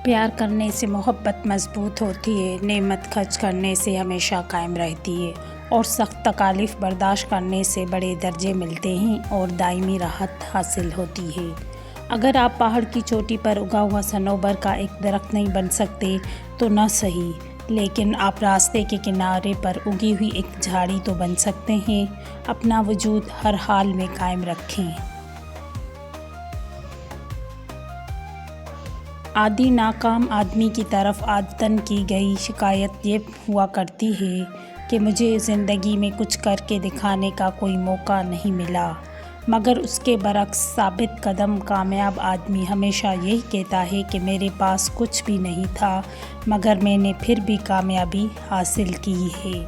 پیار کرنے سے محبت مضبوط ہوتی ہے، نعمت خرچ کرنے سے ہمیشہ قائم رہتی ہے، اور سخت تکالیف برداشت کرنے سے بڑے درجے ملتے ہیں اور دائمی راحت حاصل ہوتی ہے۔ اگر آپ پہاڑ کی چوٹی پر اگا ہوا صنوبر کا ایک درخت نہیں بن سکتے تو نہ صحیح، لیکن آپ راستے کے کنارے پر اگی ہوئی ایک جھاڑی تو بن سکتے ہیں۔ اپنا وجود ہر حال میں قائم رکھیں۔ عادی ناکام آدمی کی طرف عادتاً کی گئی شکایت یہ ہوا کرتی ہے کہ مجھے زندگی میں کچھ کر کے دکھانے کا کوئی موقع نہیں ملا، مگر اس کے برعکس ثابت قدم کامیاب آدمی ہمیشہ یہی کہتا ہے کہ میرے پاس کچھ بھی نہیں تھا مگر میں نے پھر بھی کامیابی حاصل کی ہے۔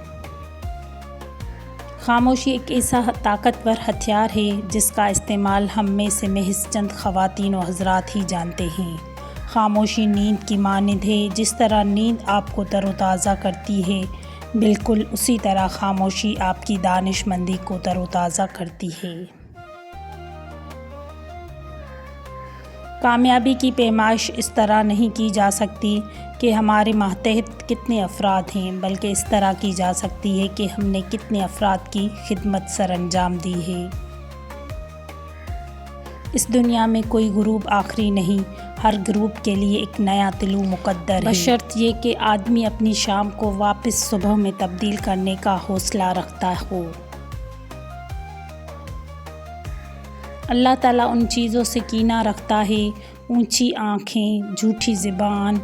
خاموشی ایک ایسا طاقتور ہتھیار ہے جس کا استعمال ہم میں سے محض چند خواتین و حضرات ہی جانتے ہیں۔ خاموشی نیند کی مانند ہے، جس طرح نیند آپ کو تر و تازہ کرتی ہے، بالکل اسی طرح خاموشی آپ کی دانش مندی کو تر و تازہ کرتی ہے۔ کامیابی کی پیمائش اس طرح نہیں کی جا سکتی کہ ہمارے ماتحت کتنے افراد ہیں، بلکہ اس طرح کی جا سکتی ہے کہ ہم نے کتنے افراد کی خدمت سر انجام دی ہے۔ اس دنیا میں کوئی گروپ آخری نہیں، ہر گروپ کے لیے ایک نیا طلوع مقدر ہے، بشرط یہ کہ آدمی اپنی شام کو واپس صبح میں تبدیل کرنے کا حوصلہ رکھتا ہو۔ اللہ تعالیٰ ان چیزوں سے کینہ رکھتا ہے، اونچی آنکھیں، جھوٹی زبان،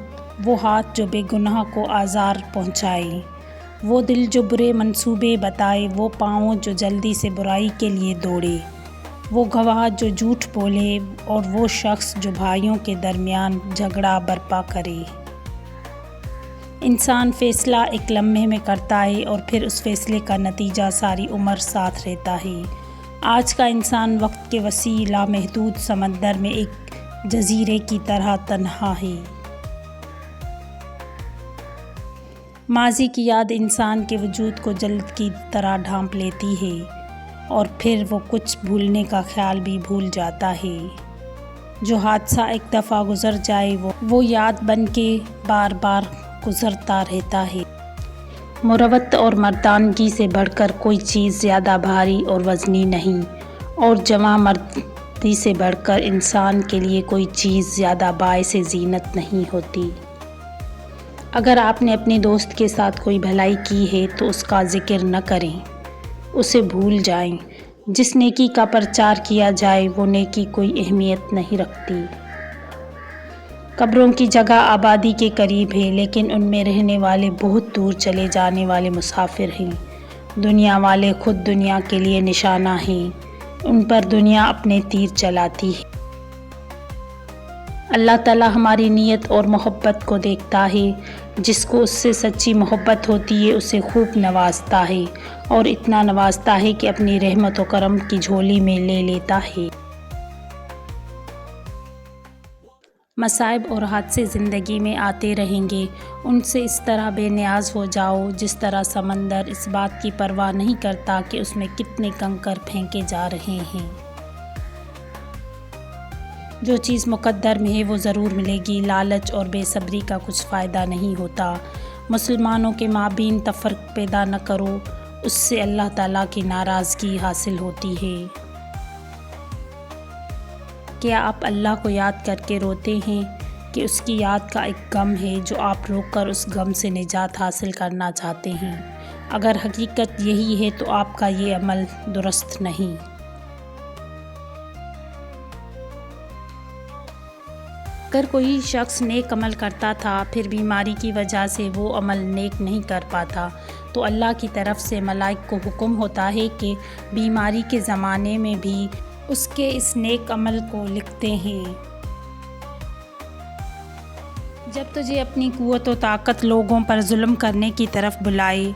وہ ہاتھ جو بے گناہ کو آزار پہنچائے، وہ دل جو برے منصوبے بتائے، وہ پاؤں جو جلدی سے برائی کے لیے دوڑے، وہ گواہ جو جھوٹ بولے، اور وہ شخص جو بھائیوں کے درمیان جھگڑا برپا کرے۔ انسان فیصلہ ایک لمحے میں کرتا ہے اور پھر اس فیصلے کا نتیجہ ساری عمر ساتھ رہتا ہے۔ آج کا انسان وقت کے وسیع لامحدود سمندر میں ایک جزیرے کی طرح تنہا ہے۔ ماضی کی یاد انسان کے وجود کو جلد کی طرح ڈھانپ لیتی ہے اور پھر وہ کچھ بھولنے کا خیال بھی بھول جاتا ہے۔ جو حادثہ ایک دفعہ گزر جائے وہ یاد بن کے بار بار گزرتا رہتا ہے۔ مروت اور مردانگی سے بڑھ کر کوئی چیز زیادہ بھاری اور وزنی نہیں، اور جواں مردی سے بڑھ کر انسان کے لیے کوئی چیز زیادہ باعث زینت نہیں ہوتی۔ اگر آپ نے اپنے دوست کے ساتھ کوئی بھلائی کی ہے تو اس کا ذکر نہ کریں، اسے بھول جائیں۔ جس نیکی کا پرچار کیا جائے وہ نیکی کوئی اہمیت نہیں رکھتی۔ قبروں کی جگہ آبادی کے قریب ہے، لیکن ان میں رہنے والے بہت دور چلے جانے والے مسافر ہیں۔ دنیا والے خود دنیا کے لیے نشانہ ہیں، ان پر دنیا اپنے تیر چلاتی ہے۔ اللہ تعالیٰ ہماری نیت اور محبت کو دیکھتا ہے، جس کو اس سے سچی محبت ہوتی ہے اسے خوب نوازتا ہے، اور اتنا نوازتا ہے کہ اپنی رحمت و کرم کی جھولی میں لے لیتا ہے۔ مصائب اور حادثے زندگی میں آتے رہیں گے، ان سے اس طرح بے نیاز ہو جاؤ جس طرح سمندر اس بات کی پرواہ نہیں کرتا کہ اس میں کتنے کنکر پھینکے جا رہے ہیں۔ جو چیز مقدر میں ہے وہ ضرور ملے گی، لالچ اور بے صبری کا کچھ فائدہ نہیں ہوتا۔ مسلمانوں کے مابین تفرق پیدا نہ کرو، اس سے اللہ تعالیٰ کی ناراضگی حاصل ہوتی ہے۔ کیا آپ اللہ کو یاد کر کے روتے ہیں کہ اس کی یاد کا ایک غم ہے جو آپ رو کر اس غم سے نجات حاصل کرنا چاہتے ہیں؟ اگر حقیقت یہی ہے تو آپ کا یہ عمل درست نہیں۔ اگر کوئی شخص نیک عمل کرتا تھا پھر بیماری کی وجہ سے وہ عمل نیک نہیں کر پاتا تو اللہ کی طرف سے ملائک کو حکم ہوتا ہے کہ بیماری کے زمانے میں بھی اس کے اس نیک عمل کو لکھتے ہیں۔ جب تجھے اپنی قوت و طاقت لوگوں پر ظلم کرنے کی طرف بلائے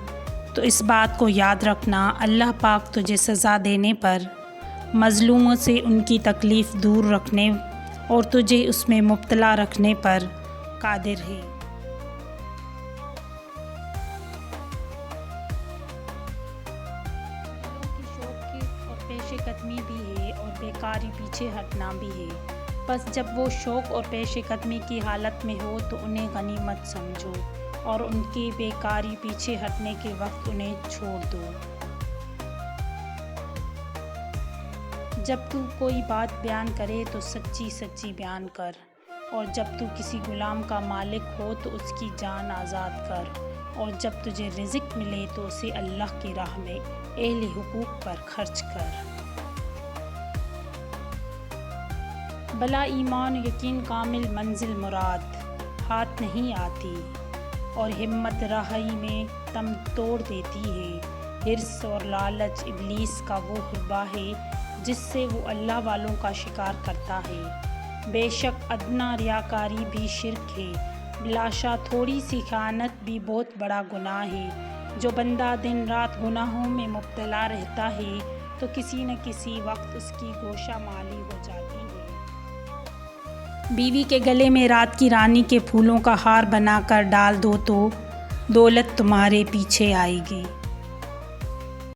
تو اس بات کو یاد رکھنا، اللہ پاک تجھے سزا دینے پر، مظلوموں سے ان کی تکلیف دور رکھنے اور تجھے اس میں مبتلا رکھنے پر قادر ہے۔ لوگوں کی شوق کی اور پیش قدمی بھی ہے اور بیکاری پیچھے ہٹنا بھی ہے، بس جب وہ شوق اور پیش قدمی کی حالت میں ہو تو انہیں غنیمت سمجھو اور ان کی بیکاری پیچھے ہٹنے کے وقت انہیں چھوڑ دو۔ جب تو کوئی بات بیان کرے تو سچی سچی بیان کر، اور جب تو کسی غلام کا مالک ہو تو اس کی جان آزاد کر، اور جب تجھے رزق ملے تو اسے اللہ کی راہ میں اہل حقوق پر خرچ کر۔ بلا ایمان و یقین کامل منزل مراد ہاتھ نہیں آتی، اور ہمت راہی میں دم توڑ دیتی ہے۔ حرص اور لالچ ابلیس کا وہ حربہ ہے جس سے وہ اللہ والوں کا شکار کرتا ہے۔ بے شک ادنا ریاکاری بھی شرک ہے، بلاشا تھوڑی سی خیانت بھی بہت بڑا گناہ ہے۔ جو بندہ دن رات گناہوں میں مبتلا رہتا ہے تو کسی نہ کسی وقت اس کی گوشہ مالی ہو جاتی ہے۔ بیوی کے گلے میں رات کی رانی کے پھولوں کا ہار بنا کر ڈال دو تو دولت تمہارے پیچھے آئے گی۔